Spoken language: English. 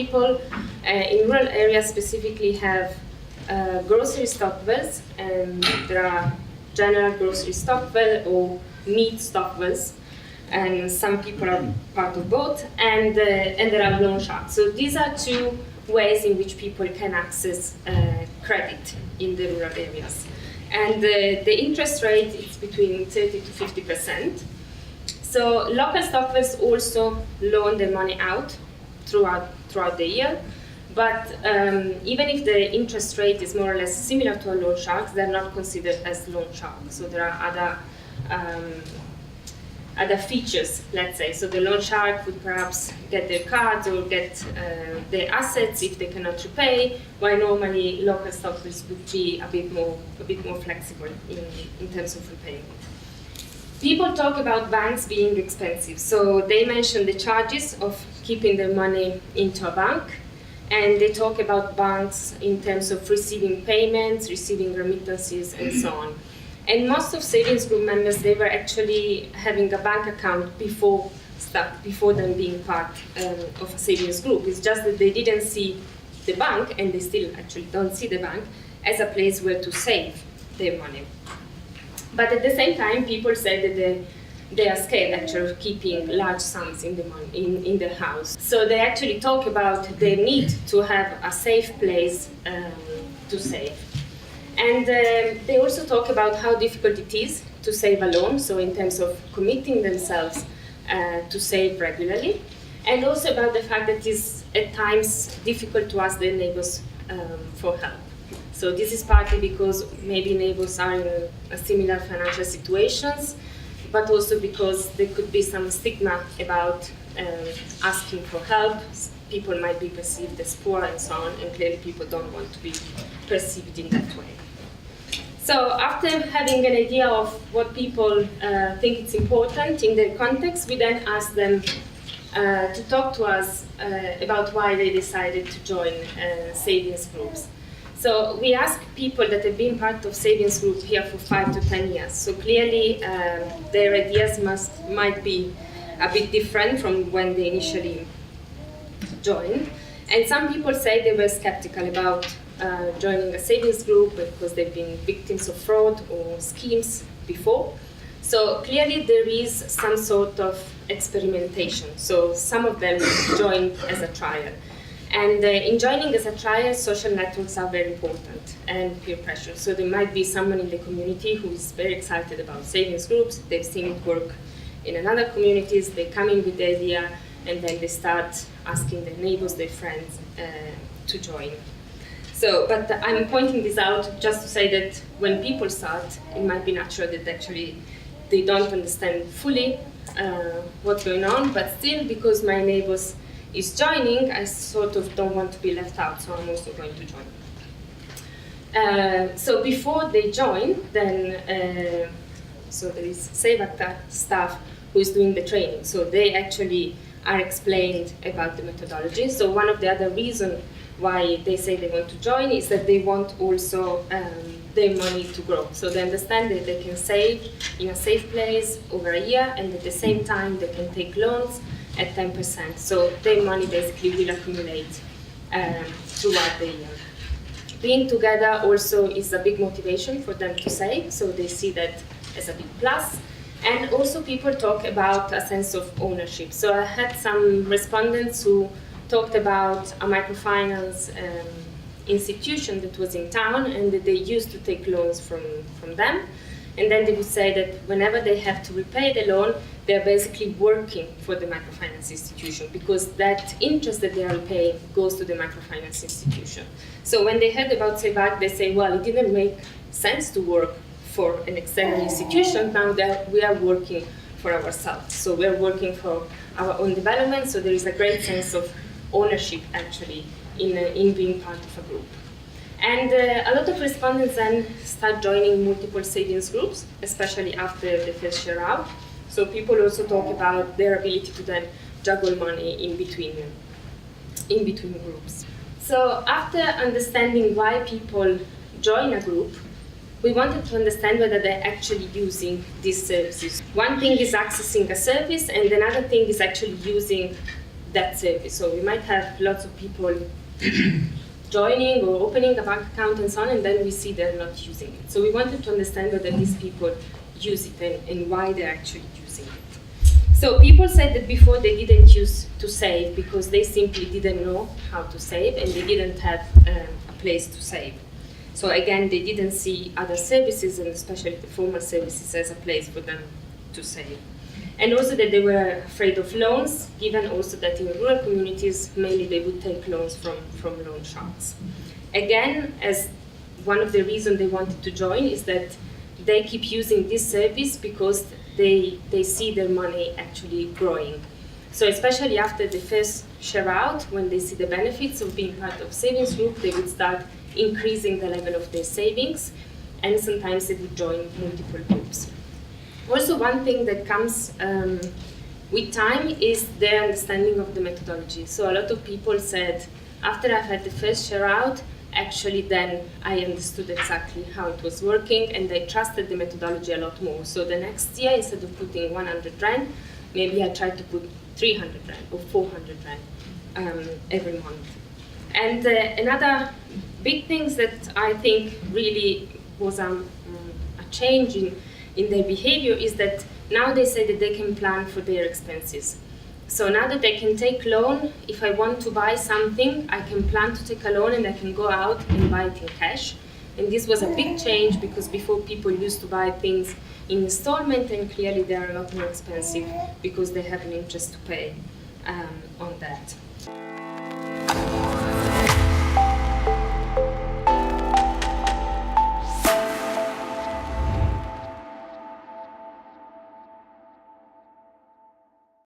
people in rural areas specifically have grocery Stokvels, and there are general grocery Stokvel or meat Stokvels, and some people are part of both, and there are loan sharks. So these are two ways in which people can access credit in the rural areas. And the interest rate is between 30 to 50%. So local Stokvels also loan their money out throughout the year, but even if the interest rate is more or less similar to a loan shark, they're not considered as loan sharks. So there are other features, let's say. So the loan shark would perhaps get their cards or get their assets if they cannot repay, while normally local Stokvels would be a bit more flexible in terms of repayment. People talk about banks being expensive. So they mention the charges of keeping their money into a bank, and they talk about banks in terms of receiving payments, receiving remittances, and so on. And most of savings group members, they were actually having a bank account before them being part of a savings group. It's just that they didn't see the bank, and they still actually don't see the bank, as a place where to save their money. But at the same time, people say that they are scared actually of keeping large sums in their house. So they actually talk about their need to have a safe place to save. And they also talk about how difficult it is to save a loan, so in terms of committing themselves to save regularly, and also about the fact that it is at times difficult to ask their neighbors for help. So this is partly because maybe neighbors are in a similar financial situations, but also because there could be some stigma about asking for help. People might be perceived as poor and so on, and clearly people don't want to be perceived in that way. So after having an idea of what people think it's important in their context, we then ask them to talk to us about why they decided to join savings groups. So we ask people that have been part of savings group here for 5 to 10 years. So clearly their ideas might be a bit different from when they initially joined. And some people say they were skeptical about joining a savings group because they've been victims of fraud or schemes before. So clearly there is some sort of experimentation. So some of them joined as a trial. And in joining as a trial, social networks are very important, and peer pressure. So there might be someone in the community who is very excited about savings groups. They've seen it work in another communities. They come in with the idea, and then they start asking their neighbors, their friends to join. So, but I'm pointing this out just to say that when people start, it might be natural that actually they don't understand fully what's going on, but still, because my neighbors is joining, I sort of don't want to be left out, so I'm also going to join. So before they join, then, so there is Savakta staff who is doing the training. So they actually are explained about the methodology. So one of the other reasons why they say they want to join is that they want also their money to grow. So they understand that they can save in a safe place over a year, and at the same time they can take loans at 10%. So their money basically will accumulate throughout the year. Being together also is a big motivation for them to save, so they see that as a big plus. And also people talk about a sense of ownership. So I had some respondents who talked about a microfinance institution that was in town, and that they used to take loans from them. And then they would say that whenever they have to repay the loan, they're basically working for the microfinance institution, because that interest that they are paying goes to the microfinance institution. So when they heard about Sevak, they say, well, it didn't make sense to work for an external institution. Now that we are working for ourselves. So we're working for our own development, so there is a great sense of ownership actually in being part of a group. And a lot of respondents then start joining multiple savings groups, especially after the first year out. So people also talk about their ability to then juggle money in between groups. So after understanding why people join a group, we wanted to understand whether they're actually using these services. One thing is accessing a service, and another thing is actually using that service. So we might have lots of people joining or opening a bank account and so on, and then we see they're not using it. So we wanted to understand whether these people use it and why they're actually using it. So people said that before they didn't use to save because they simply didn't know how to save and they didn't have a place to save. So again, they didn't see other services, and especially the formal services, as a place for them to save. And also that they were afraid of loans, given also that in rural communities, mainly they would take loans from loan sharks. Again, as one of the reasons they wanted to join is that they keep using this service because they see their money actually growing. So especially after the first share out, when they see the benefits of being part of savings group, they would start increasing the level of their savings, and sometimes they would join multiple groups. Also, one thing that comes with time is their understanding of the methodology. So a lot of people said, after I've had the first share out, actually then I understood exactly how it was working and I trusted the methodology a lot more. So the next year, instead of putting 100 Rand, maybe I tried to put 300 Rand or 400 Rand every month. And another big thing that I think really was a change in their behavior is that now they say that they can plan for their expenses. So now that they can take loan, if I want to buy something, I can plan to take a loan and I can go out and buy it in cash. And this was a big change because before people used to buy things in installment, and clearly they are a lot more expensive because they have an interest to pay on that.